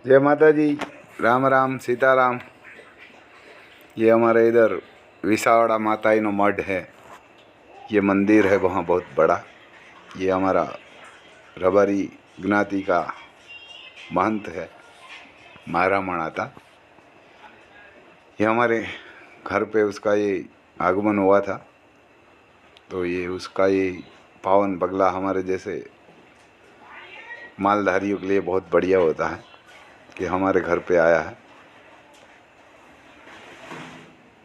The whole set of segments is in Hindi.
जय माता जी। राम राम सीताराम। ये हमारे इधर विसावड़ा माताई नो मठ है। ये मंदिर है वहाँ बहुत बड़ा। ये हमारा रबारी ज्ञाति का महंत है, महारामण आता। ये हमारे घर पे उसका ये आगमन हुआ था, तो ये उसका ये पावन बगला हमारे जैसे मालधारियों के लिए बहुत बढ़िया होता है कि हमारे घर पे आया है।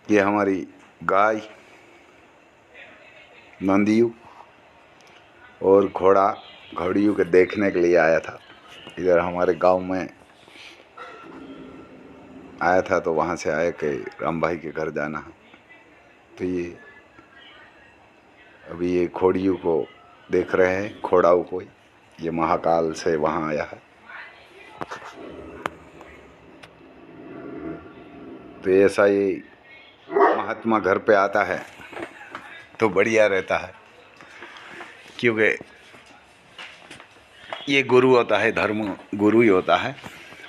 ये हमारी गाय, नंदियों और घोड़ा घोड़ियों के देखने के लिए आया था। इधर हमारे गांव में आया था, तो वहाँ से आया कि राम भाई के घर जाना है। तो ये अभी ये घोड़ियों को देख रहे हैं, घोड़ाओं को। ये महाकाल से वहाँ आया है। तो ऐसा ये महात्मा घर पे आता है तो बढ़िया रहता है, क्योंकि ये गुरु होता है, धर्म गुरु ही होता है।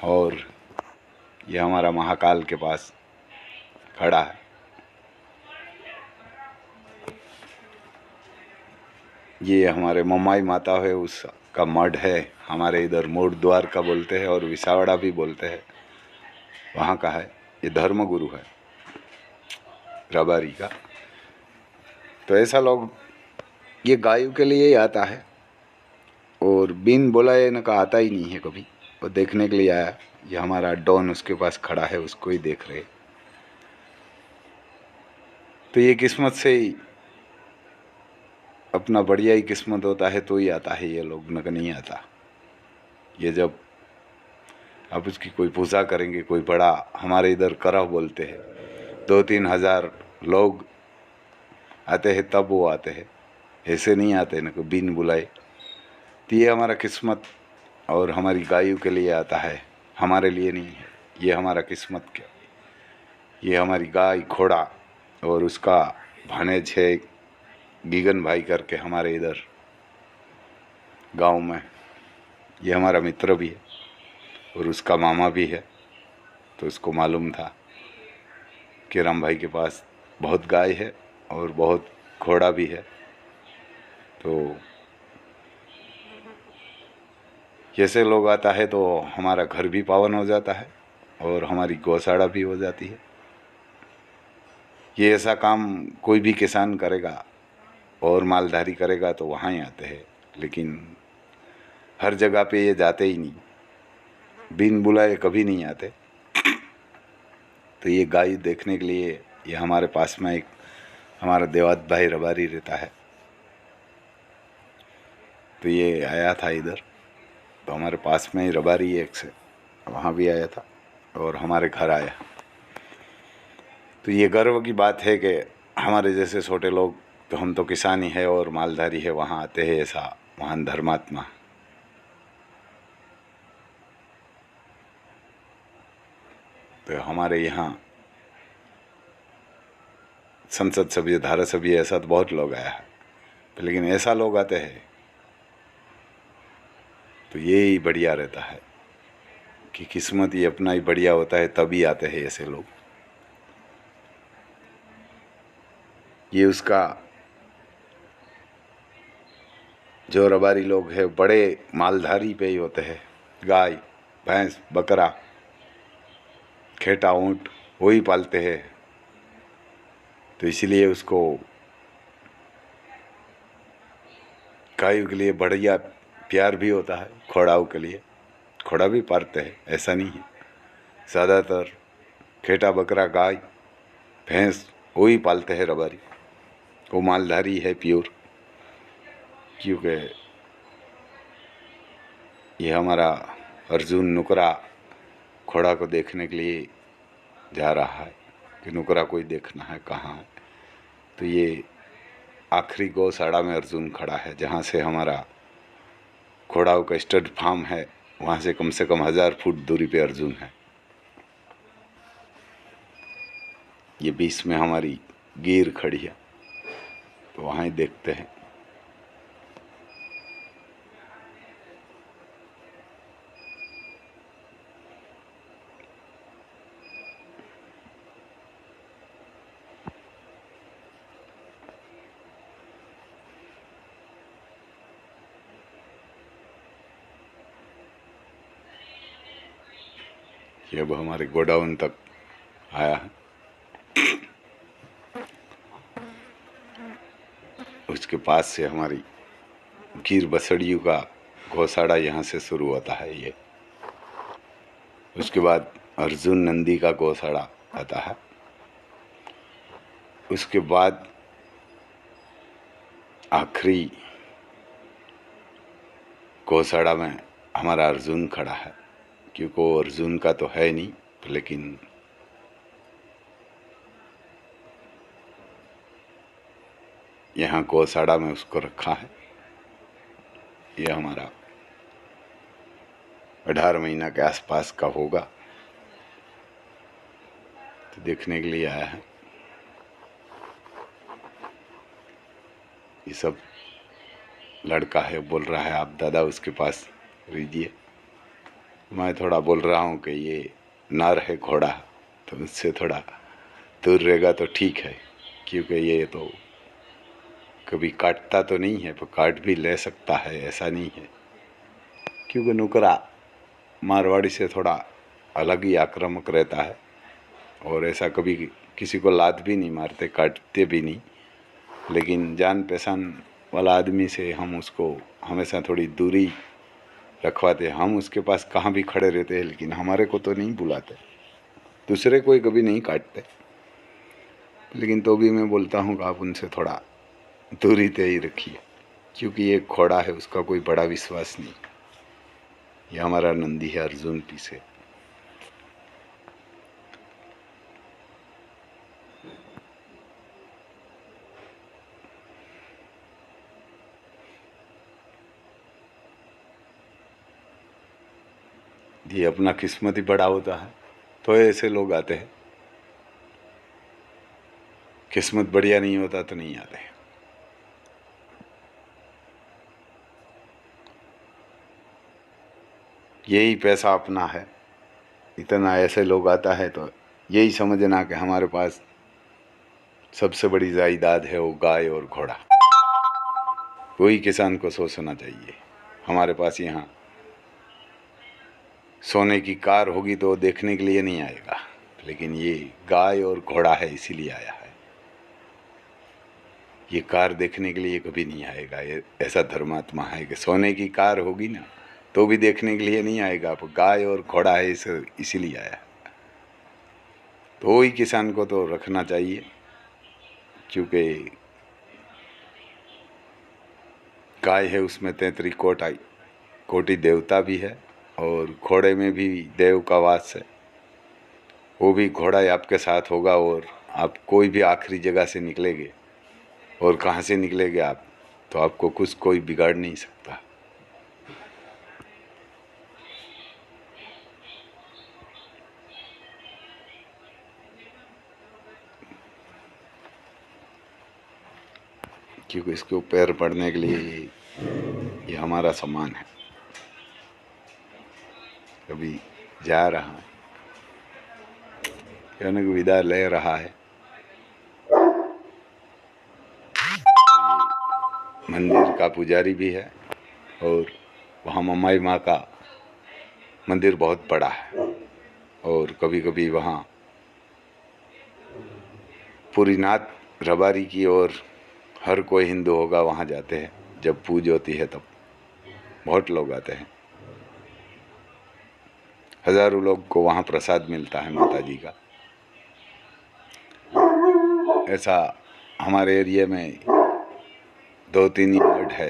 और ये हमारा महाकाल के पास खड़ा है। ये हमारे मम्माई माता है, उसका मठ है। हमारे इधर मोड़ द्वार का बोलते हैं और विसावड़ा भी बोलते हैं, वहाँ का है। ये धर्म गुरु है रबारी का। तो ऐसा लोग ये गायों के लिए ही आता है, और बिन बुलाए न का आता ही नहीं है कभी। वो देखने के लिए आया। ये हमारा डॉन उसके पास खड़ा है, उसको ही देख रहे। तो ये किस्मत से ही अपना बढ़िया ही किस्मत होता है तो ही आता है ये लोग, न नहीं आता। ये जब अब उसकी कोई पूजा करेंगे, कोई बड़ा, हमारे इधर करह बोलते हैं, 2-3 हज़ार लोग आते हैं तब वो आते हैं, ऐसे नहीं आते न को बिन बुलाए। तो ये हमारा किस्मत और हमारी गायों के लिए आता है, हमारे लिए नहीं है। ये हमारा किस्मत क्या, ये हमारी गाय घोड़ा और उसका भानेज है गीगन भाई करके हमारे इधर गांव में। ये हमारा मित्र भी है और उसका मामा भी है। तो उसको मालूम था कि राम भाई के पास बहुत गाय है और बहुत घोड़ा भी है। तो जैसे लोग आता है तो हमारा घर भी पावन हो जाता है और हमारी गौशाला भी हो जाती है। ये ऐसा काम कोई भी किसान करेगा और मालधारी करेगा तो वहाँ ही आते हैं, लेकिन हर जगह पे ये जाते ही नहीं, बिन बुलाए कभी नहीं आते। तो ये गाय देखने के लिए ये हमारे पास में एक हमारा देवात भाई रबारी रहता है, तो ये आया था इधर। तो हमारे पास में ही रबारी एक से वहाँ भी आया था और हमारे घर आया। तो ये गर्व की बात है कि हमारे जैसे छोटे लोग, तो हम तो किसान ही है और मालधारी है, वहाँ आते हैं ऐसा महान धर्मात्मा। तो हमारे यहाँ संसद सभ्य, धारा सभ्य, ऐसा तो बहुत लोग आया है, लेकिन ऐसा लोग आते हैं तो ये ही बढ़िया रहता है कि किस्मत ही अपना ही बढ़िया होता है, तभी आते हैं ऐसे लोग। ये उसका जो रबारी लोग हैं बड़े मालधारी पे ही होते हैं। गाय भैंस बकरा खेटा ऊँट वही पालते हैं, तो इसलिए उसको गायों के लिए बढ़िया प्यार भी होता है। घोड़ाओं के लिए घोड़ा भी पालते हैं, ऐसा नहीं है। ज़्यादातर खेटा बकरा गाय भैंस वही पालते हैं रबारी। वो मालधारी है प्योर, क्योंकि ये हमारा अर्जुन नुकरा घोड़ा को देखने के लिए जा रहा है कि नुकरा कोई देखना है कहाँ है। तो ये आखिरी गौशाला में अर्जुन खड़ा है, जहाँ से हमारा घोड़ाओं का स्टड फार्म है, वहाँ से कम 1000 फुट दूरी पे अर्जुन है। ये बीच में हमारी गिर खड़ी है, तो वहाँ ही देखते हैं। ये अब हमारे गोडाउन तक आया है। उसके पास से हमारी गिर बसड़ियों का घोसाड़ा यहाँ से शुरू होता है। ये उसके बाद अर्जुन नंदी का गौशाला आता है। उसके बाद आखिरी गौशाला में हमारा अर्जुन खड़ा है, क्योंकि वो अर्जुन का तो है नहीं, लेकिन यहाँ गौशाला में उसको रखा है। यह हमारा 18 महीना के आसपास का होगा, तो देखने के लिए आया है। ये सब लड़का है, बोल रहा है आप दादा उसके पास रहिए। मैं थोड़ा बोल रहा हूँ कि ये नर है घोड़ा, तो उससे थोड़ा दूर रहेगा तो ठीक है, क्योंकि ये तो कभी काटता तो नहीं है, पर काट भी ले सकता है, ऐसा नहीं है। क्योंकि नुकरा मारवाड़ी से थोड़ा अलग ही आक्रामक रहता है, और ऐसा कभी किसी को लात भी नहीं मारते, काटते भी नहीं। लेकिन जान पहचान वाला आदमी से हम उसको हमेशा थोड़ी दूरी रखवाते। हम उसके पास कहाँ भी खड़े रहते हैं, लेकिन हमारे को तो नहीं बुलाते। दूसरे कोई कभी नहीं काटते, लेकिन तो भी मैं बोलता हूँ कि आप उनसे थोड़ा दूरी तय ही रखिए, क्योंकि ये घोड़ा है, उसका कोई बड़ा विश्वास नहीं। ये हमारा नंदी है अर्जुन पीछे। ये अपना किस्मत ही बड़ा होता है, तो ऐसे लोग आते हैं। किस्मत बढ़िया नहीं होता तो नहीं आते। यही पैसा अपना है, इतना ऐसे लोग आता है तो यही समझना कि हमारे पास सबसे बड़ी जायदाद है वो गाय और घोड़ा। वही किसान को सोचना चाहिए। हमारे पास यहाँ सोने की कार होगी तो देखने के लिए नहीं आएगा, लेकिन ये गाय और घोड़ा है इसीलिए आया है। ये कार देखने के लिए कभी नहीं आएगा। ये ऐसा धर्मात्मा है कि सोने की कार होगी ना तो भी देखने के लिए नहीं आएगा, आप गाय और घोड़ा है इसीलिए आया। तो वही किसान को तो रखना चाहिए, क्योंकि गाय है उसमें 33 कोटि देवता भी है, और घोड़े में भी देव का वास है। वो भी घोड़ा आपके साथ होगा, और आप कोई भी आखिरी जगह से निकलेंगे, और कहाँ से निकलेंगे आप, तो आपको कुछ कोई बिगाड़ नहीं सकता। क्योंकि इसके ऊपर पड़ने के लिए ये हमारा सम्मान है। कभी जा रहा है, यानी कि विदा ले रहा है। मंदिर का पुजारी भी है, और वहाँ मम्माई माँ का मंदिर बहुत बड़ा है, और कभी कभी वहाँ पूरी नात रबारी की और हर कोई हिंदू होगा वहाँ जाते हैं। जब पूज होती है तब बहुत लोग आते हैं। हजारों लोग को वहाँ प्रसाद मिलता है माता जी का। ऐसा हमारे एरिया में 2-3 ही मठ है